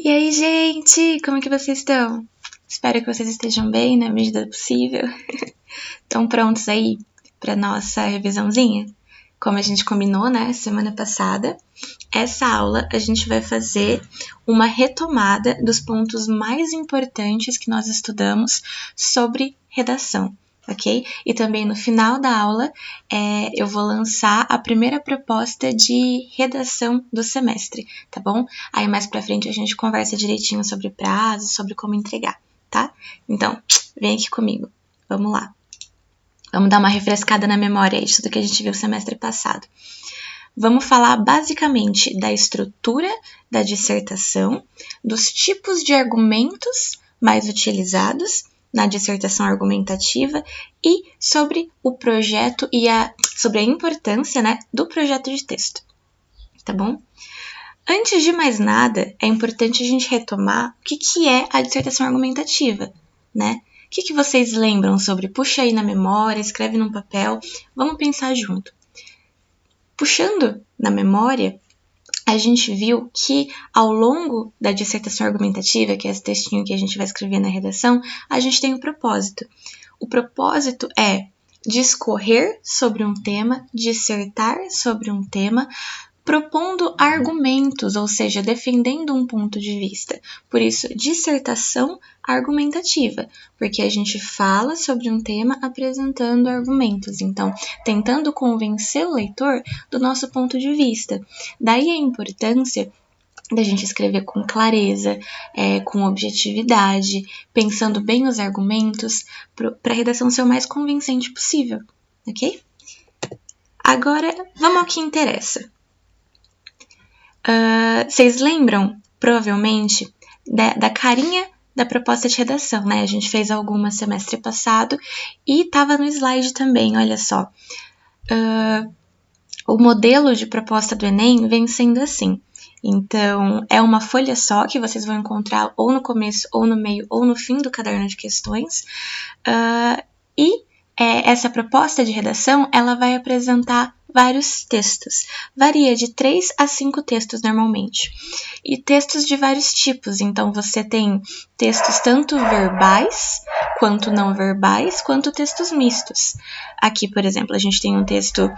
E aí, gente, como é que vocês estão? Espero que vocês estejam bem, na medida do possível. Estão prontos aí para nossa revisãozinha? Como a gente combinou, né, semana passada, essa aula a gente vai fazer uma retomada dos pontos mais importantes que nós estudamos sobre redação, ok? E também no final da aula eu vou lançar a primeira proposta de redação do semestre, tá bom? Aí mais pra frente a gente conversa direitinho sobre prazo, sobre como entregar, tá? Então, vem aqui comigo, vamos lá. Vamos dar uma refrescada na memória aí, tudo que a gente viu semestre passado. Vamos falar basicamente da estrutura da dissertação, dos tipos de argumentos mais utilizados na dissertação argumentativa e sobre o projeto e sobre a importância, né, do projeto de texto, tá bom? Antes de mais nada, é importante a gente retomar o que é a dissertação argumentativa, né? O que vocês lembram sobre? Puxa aí na memória, escreve num papel, vamos pensar junto. Puxando na memória, a gente viu que ao longo da dissertação argumentativa, que é esse textinho que a gente vai escrever na redação, a gente tem o propósito. O propósito é discorrer sobre um tema, dissertar sobre um tema, propondo argumentos, ou seja, defendendo um ponto de vista. Por isso, dissertação argumentativa, porque a gente fala sobre um tema apresentando argumentos, então, tentando convencer o leitor do nosso ponto de vista. Daí a importância da gente escrever com clareza, com objetividade, pensando bem os argumentos, para a redação ser o mais convincente possível, ok? Agora, vamos ao que interessa. Vocês lembram, provavelmente, da carinha da proposta de redação, né? A gente fez alguma semestre passado e estava no slide também, olha só. O modelo de proposta do Enem vem sendo assim. Então, é uma folha só que vocês vão encontrar ou no começo, ou no meio, ou no fim do caderno de questões. Essa proposta de redação, ela vai apresentar vários textos. Varia de 3 a 5 textos normalmente. E textos de vários tipos. Então, você tem textos tanto verbais, quanto não verbais, quanto textos mistos. Aqui, por exemplo, a gente tem um texto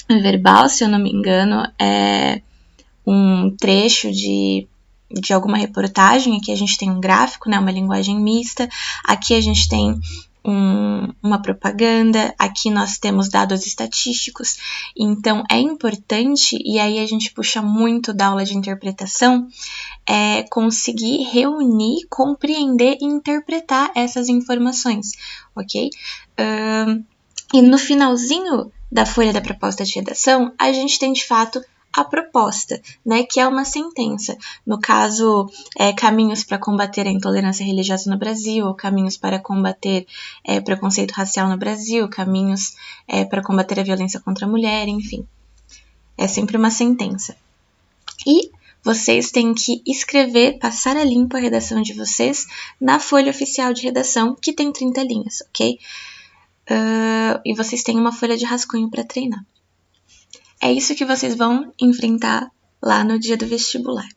verbal, se eu não me engano, é um trecho de alguma reportagem. Aqui a gente tem um gráfico, né, uma linguagem mista. Aqui a gente tem uma propaganda, aqui nós temos dados estatísticos, então é importante, e aí a gente puxa muito da aula de interpretação, conseguir reunir, compreender e interpretar essas informações, ok? E no finalzinho da folha da proposta de redação, a gente tem de fato a proposta, né, que é uma sentença. No caso, caminhos para combater a intolerância religiosa no Brasil, ou caminhos para combater preconceito racial no Brasil, caminhos para combater a violência contra a mulher, enfim. É sempre uma sentença. E vocês têm que escrever, passar a limpo a redação de vocês na folha oficial de redação, que tem 30 linhas, ok? E vocês têm uma folha de rascunho para treinar. É isso que vocês vão enfrentar lá no dia do vestibular.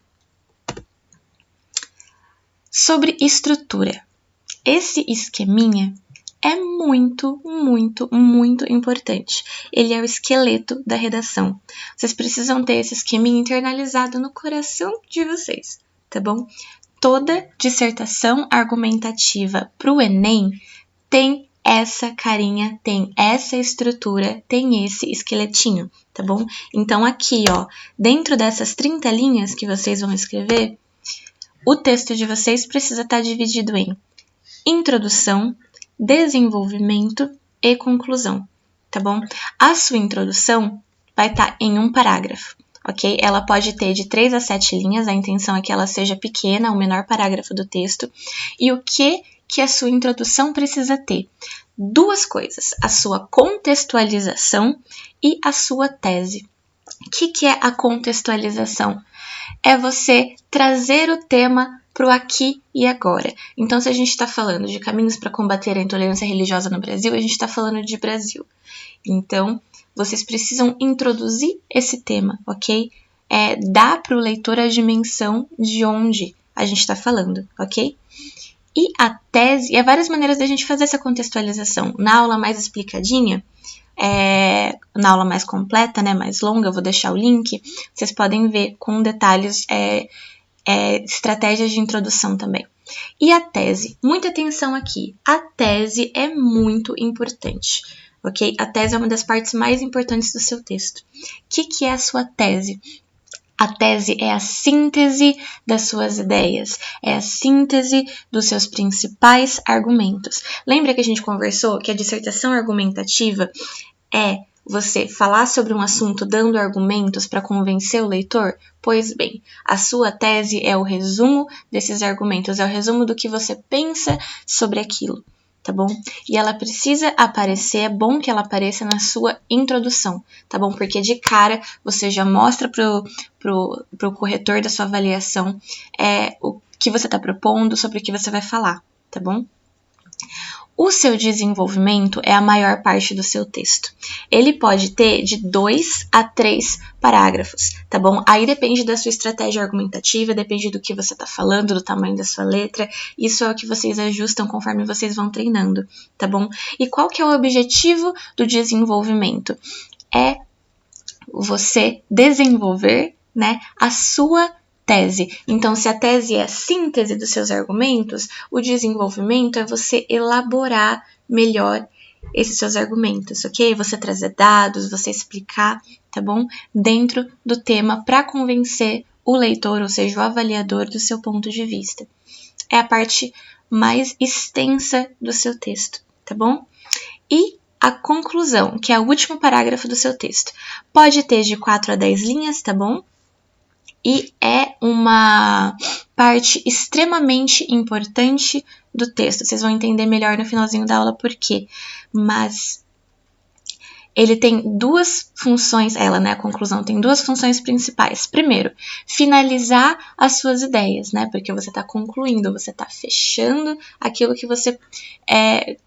Sobre estrutura. Esse esqueminha é muito, muito, muito importante. Ele é o esqueleto da redação. Vocês precisam ter esse esqueminha internalizado no coração de vocês, tá bom? Toda dissertação argumentativa para o Enem tem essa carinha, tem essa estrutura, tem esse esqueletinho, tá bom? Então aqui, ó, dentro dessas 30 linhas que vocês vão escrever, o texto de vocês precisa estar dividido em introdução, desenvolvimento e conclusão, tá bom? A sua introdução vai estar em um parágrafo, ok? Ela pode ter de 3 a 7 linhas, a intenção é que ela seja pequena, o menor parágrafo do texto. E o que a sua introdução precisa ter? 2 coisas, a sua contextualização e a sua tese. O que é a contextualização? É você trazer o tema para o aqui e agora. Então, se a gente está falando de caminhos para combater a intolerância religiosa no Brasil, a gente está falando de Brasil. Então, vocês precisam introduzir esse tema, ok? Dá para o leitor a dimensão de onde a gente está falando, ok? E a tese, e há várias maneiras da gente fazer essa contextualização. Na aula mais explicadinha, na aula mais completa, né, mais longa, eu vou deixar o link, vocês podem ver com detalhes, estratégias de introdução também. E a tese, muita atenção aqui, a tese é muito importante, ok? A tese é uma das partes mais importantes do seu texto. O que é a sua tese? A tese é a síntese das suas ideias, é a síntese dos seus principais argumentos. Lembra que a gente conversou que a dissertação argumentativa é você falar sobre um assunto dando argumentos para convencer o leitor? Pois bem, a sua tese é o resumo desses argumentos, é o resumo do que você pensa sobre aquilo, tá bom? E ela precisa aparecer, é bom que ela apareça na sua introdução, tá bom? Porque de cara você já mostra pro corretor da sua avaliação o que você está propondo, sobre o que você vai falar, tá bom? O seu desenvolvimento é a maior parte do seu texto. Ele pode ter de 2 a 3 parágrafos, tá bom? Aí depende da sua estratégia argumentativa, depende do que você está falando, do tamanho da sua letra. Isso é o que vocês ajustam conforme vocês vão treinando, tá bom? E qual que é o objetivo do desenvolvimento? É você desenvolver, né, a sua tese. Então, se a tese é a síntese dos seus argumentos, o desenvolvimento é você elaborar melhor esses seus argumentos, ok? Você trazer dados, você explicar, tá bom? Dentro do tema para convencer o leitor, ou seja, o avaliador do seu ponto de vista. É a parte mais extensa do seu texto, tá bom? E a conclusão, que é o último parágrafo do seu texto. Pode ter de 4 a 10 linhas, tá bom? E é uma parte extremamente importante do texto. Vocês vão entender melhor no finalzinho da aula por quê. Mas ele tem duas funções, a conclusão tem duas funções principais. Primeiro, finalizar as suas ideias, né? Porque você está concluindo, você está fechando aquilo que você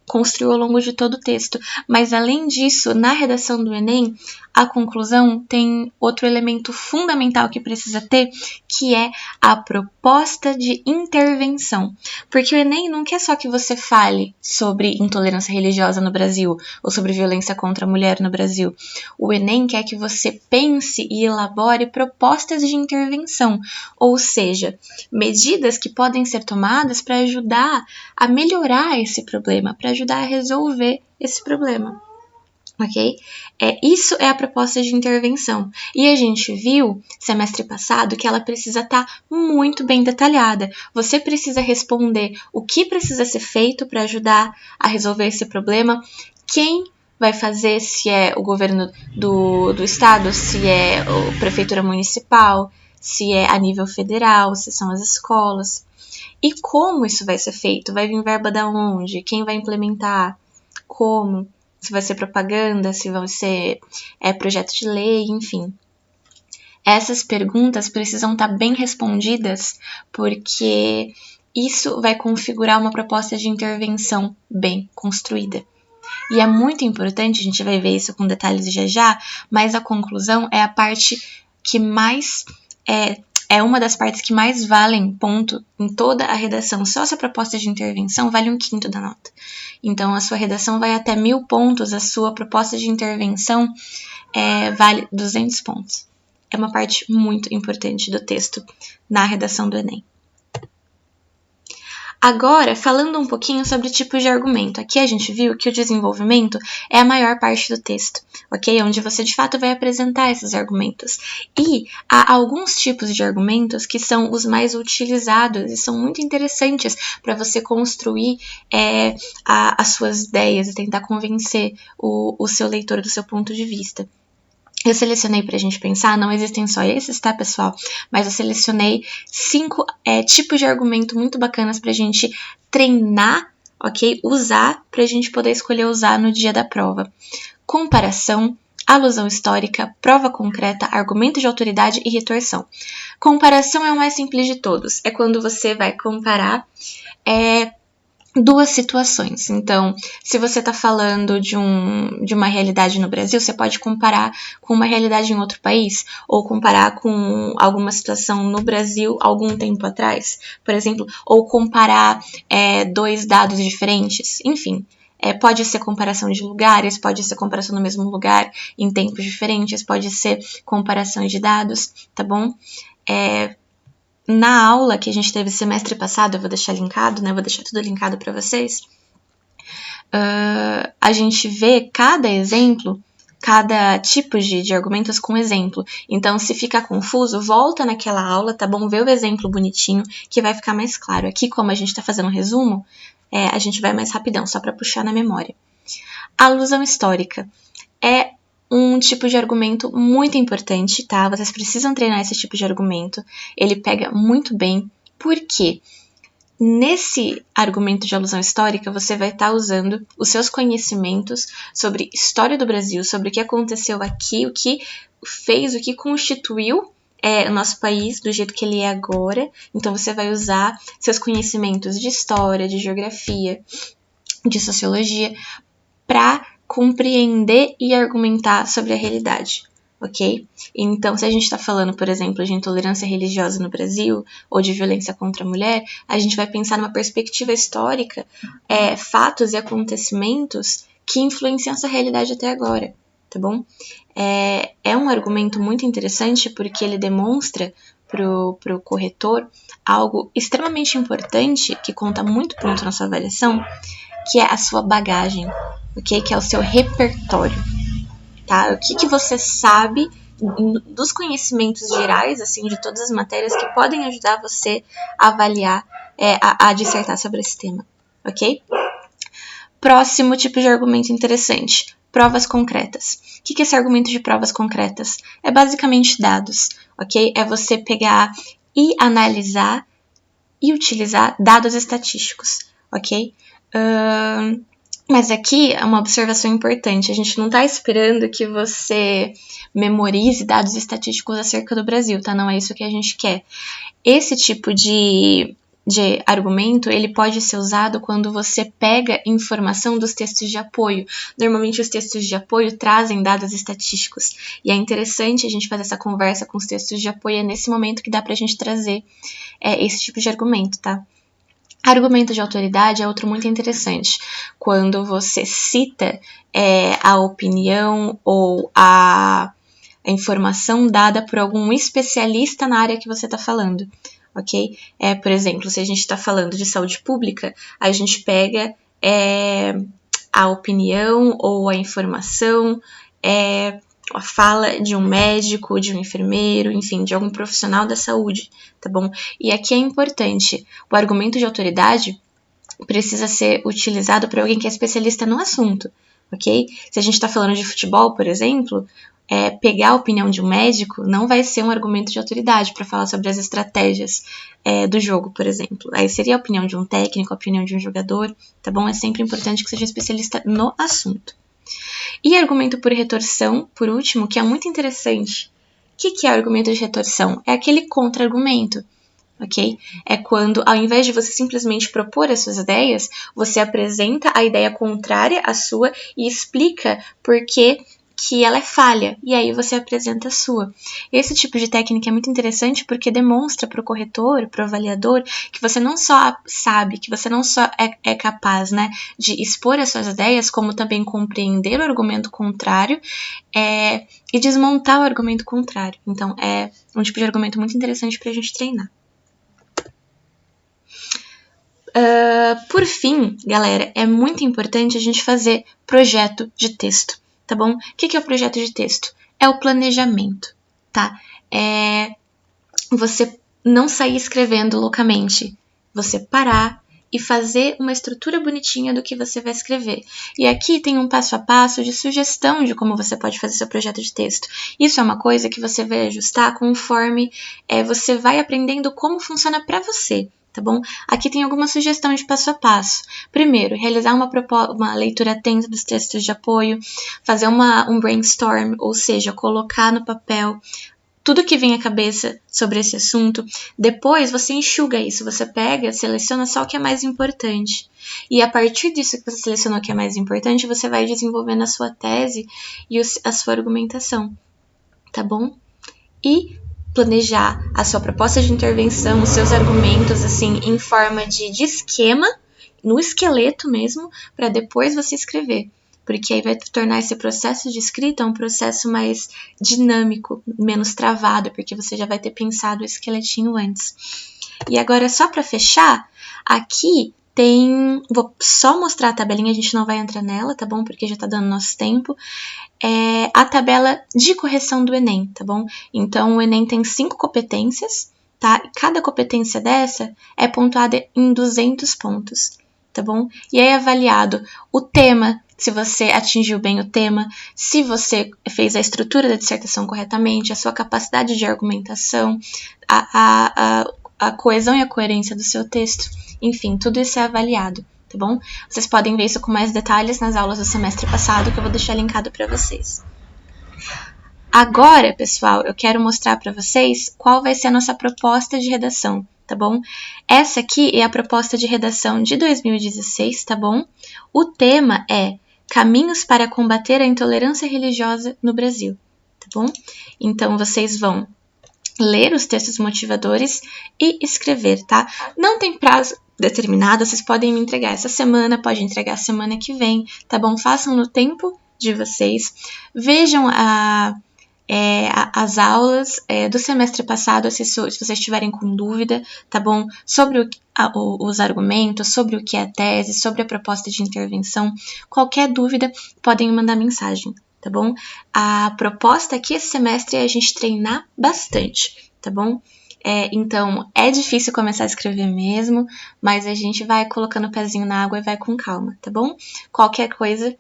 construiu ao longo de todo o texto. Mas, além disso, na redação do Enem, a conclusão tem outro elemento fundamental que precisa ter, que é a proposta de intervenção. Porque o Enem não quer só que você fale sobre intolerância religiosa no Brasil ou sobre violência contra a mulher no Brasil. O Enem quer que você pense e elabore propostas de intervenção, ou seja, medidas que podem ser tomadas para ajudar a melhorar esse problema, para ajudar a resolver esse problema. Ok? Isso é a proposta de intervenção. E a gente viu, semestre passado, que ela precisa estar muito bem detalhada. Você precisa responder o que precisa ser feito para ajudar a resolver esse problema, quem vai fazer, se é o governo do estado, se é a prefeitura municipal, se é a nível federal, se são as escolas. E como isso vai ser feito? Vai vir verba da onde? Quem vai implementar? Como? Se vai ser propaganda, se vão ser projeto de lei, enfim. Essas perguntas precisam estar bem respondidas, porque isso vai configurar uma proposta de intervenção bem construída. E é muito importante, a gente vai ver isso com detalhes já, mas a conclusão é a parte que mais é uma das partes que mais valem ponto em toda a redação. Só essa proposta de intervenção vale 1/5 da nota. Então, a sua redação vai até 1000 pontos, a sua proposta de intervenção vale 200 pontos. É uma parte muito importante do texto na redação do Enem. Agora, falando um pouquinho sobre tipos de argumento. Aqui a gente viu que o desenvolvimento é a maior parte do texto, ok? Onde você, de fato, vai apresentar esses argumentos. E há alguns tipos de argumentos que são os mais utilizados e são muito interessantes para você construir as suas ideias e tentar convencer o seu leitor do seu ponto de vista. Eu selecionei para a gente pensar, não existem só esses, tá, pessoal? Mas eu selecionei 5 tipos de argumento muito bacanas para a gente treinar, ok? Usar, para a gente poder escolher usar no dia da prova. Comparação, alusão histórica, prova concreta, argumento de autoridade e retorção. Comparação é o mais simples de todos. É quando você vai comparar duas situações. Então, se você está falando de uma realidade no Brasil, você pode comparar com uma realidade em outro país, ou comparar com alguma situação no Brasil algum tempo atrás, por exemplo, ou comparar dois dados diferentes, enfim. Pode ser comparação de lugares, pode ser comparação no mesmo lugar em tempos diferentes, pode ser comparação de dados, tá bom? Na aula que a gente teve semestre passado, eu vou deixar linkado, né? Vou deixar tudo linkado para vocês. A gente vê cada exemplo, cada tipo de argumentos com exemplo. Então, se ficar confuso, volta naquela aula, tá bom? Vê o exemplo bonitinho, que vai ficar mais claro. Aqui, como a gente tá fazendo um resumo, a gente vai mais rapidão, só para puxar na memória. A alusão histórica é um tipo de argumento muito importante, tá? Vocês precisam treinar esse tipo de argumento. Ele pega muito bem, porque nesse argumento de alusão histórica, você vai estar usando os seus conhecimentos sobre história do Brasil, sobre o que aconteceu aqui, o que fez, o que constituiu o nosso país do jeito que ele é agora. Então, você vai usar seus conhecimentos de história, de geografia, de sociologia, para compreender e argumentar sobre a realidade, ok? Então, se a gente está falando, por exemplo, de intolerância religiosa no Brasil ou de violência contra a mulher, a gente vai pensar numa perspectiva histórica, fatos e acontecimentos que influenciam essa realidade até agora, tá bom? É um argumento muito interessante porque ele demonstra pro corretor algo extremamente importante que conta muito ponto na sua avaliação, que é a sua bagagem, ok? Que é o seu repertório, tá? O que você sabe dos conhecimentos gerais, assim, de todas as matérias que podem ajudar você a avaliar, a dissertar sobre esse tema, ok? Próximo tipo de argumento interessante, provas concretas. O que é esse argumento de provas concretas? É basicamente dados, ok? É você pegar e analisar e utilizar dados estatísticos, ok? Mas aqui é uma observação importante. A gente não está esperando que você memorize dados estatísticos acerca do Brasil, tá? Não é isso que a gente quer. Esse tipo de argumento, ele pode ser usado quando você pega informação dos textos de apoio. Normalmente os textos de apoio trazem dados estatísticos. E é interessante a gente fazer essa conversa com os textos de apoio. É nesse momento que dá pra gente trazer esse tipo de argumento, tá? Argumento de autoridade é outro muito interessante. Quando você cita a opinião ou a informação dada por algum especialista na área que você está falando, ok? Por exemplo, se a gente está falando de saúde pública, a gente pega a opinião ou a informação, a fala de um médico, de um enfermeiro, enfim, de algum profissional da saúde, tá bom? E aqui é importante, o argumento de autoridade precisa ser utilizado por alguém que é especialista no assunto, ok? Se a gente está falando de futebol, por exemplo, pegar a opinião de um médico não vai ser um argumento de autoridade para falar sobre as estratégias do jogo, por exemplo. Aí seria a opinião de um técnico, a opinião de um jogador, tá bom? É sempre importante que seja especialista no assunto. E argumento por retorção, por último, que é muito interessante. O que é argumento de retorção? É aquele contra-argumento, ok? É quando, ao invés de você simplesmente propor as suas ideias, você apresenta a ideia contrária à sua e explica por que ela é falha, e aí você apresenta a sua. Esse tipo de técnica é muito interessante porque demonstra para o corretor, para o avaliador, que você não só sabe, que você não só é capaz, né, de expor as suas ideias, como também compreender o argumento contrário e desmontar o argumento contrário. Então, é um tipo de argumento muito interessante para a gente treinar. Por fim, galera, é muito importante a gente fazer projeto de texto, tá bom? O que é o projeto de texto? É o planejamento, tá? Você não sair escrevendo loucamente, você parar e fazer uma estrutura bonitinha do que você vai escrever. E aqui tem um passo a passo de sugestão de como você pode fazer seu projeto de texto. Isso é uma coisa que você vai ajustar conforme você vai aprendendo como funciona para você, tá bom? Aqui tem alguma sugestão de passo a passo. Primeiro, realizar uma leitura atenta dos textos de apoio, fazer um brainstorm, ou seja, colocar no papel tudo que vem à cabeça sobre esse assunto. Depois você enxuga isso, você pega, seleciona só o que é mais importante. E a partir disso que você selecionou o que é mais importante, você vai desenvolvendo a sua tese e a sua argumentação, tá bom? E planejar a sua proposta de intervenção, os seus argumentos, assim, em forma de esquema, no esqueleto mesmo, para depois você escrever. Porque aí vai tornar esse processo de escrita um processo mais dinâmico, menos travado, porque você já vai ter pensado o esqueletinho antes. E agora, só para fechar, aqui vou só mostrar a tabelinha, a gente não vai entrar nela, tá bom? Porque já tá dando nosso tempo. É a tabela de correção do Enem, tá bom? Então, o Enem tem 5 competências, tá? E cada competência dessa é pontuada em 200 pontos, tá bom? E aí é avaliado o tema, se você atingiu bem o tema, se você fez a estrutura da dissertação corretamente, a sua capacidade de argumentação, a coesão e a coerência do seu texto, enfim, tudo isso é avaliado, tá bom? Vocês podem ver isso com mais detalhes nas aulas do semestre passado, que eu vou deixar linkado para vocês. Agora, pessoal, eu quero mostrar para vocês qual vai ser a nossa proposta de redação, tá bom? Essa aqui é a proposta de redação de 2016, tá bom? O tema é Caminhos para combater a intolerância religiosa no Brasil, tá bom? Então, vocês vão ler os textos motivadores e escrever, tá? Não tem prazo determinado, vocês podem me entregar essa semana, pode entregar semana que vem, tá bom? Façam no tempo de vocês, vejam as aulas do semestre passado, se vocês estiverem com dúvida, tá bom? Sobre os argumentos, sobre o que é a tese, sobre a proposta de intervenção, qualquer dúvida, podem mandar mensagem, tá bom? A proposta aqui esse semestre é a gente treinar bastante, tá bom? Então, é difícil começar a escrever mesmo, mas a gente vai colocando o pezinho na água e vai com calma, tá bom? Qualquer coisa,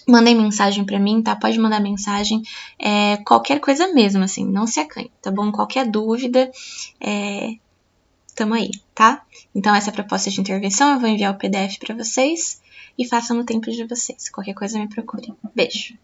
mandem mensagem pra mim, tá? Pode mandar mensagem, qualquer coisa mesmo, assim, não se acanhe, tá bom? Qualquer dúvida, tamo aí, tá? Então, essa é a proposta de intervenção, eu vou enviar o PDF pra vocês e façam no tempo de vocês. Qualquer coisa me procurem. Beijo!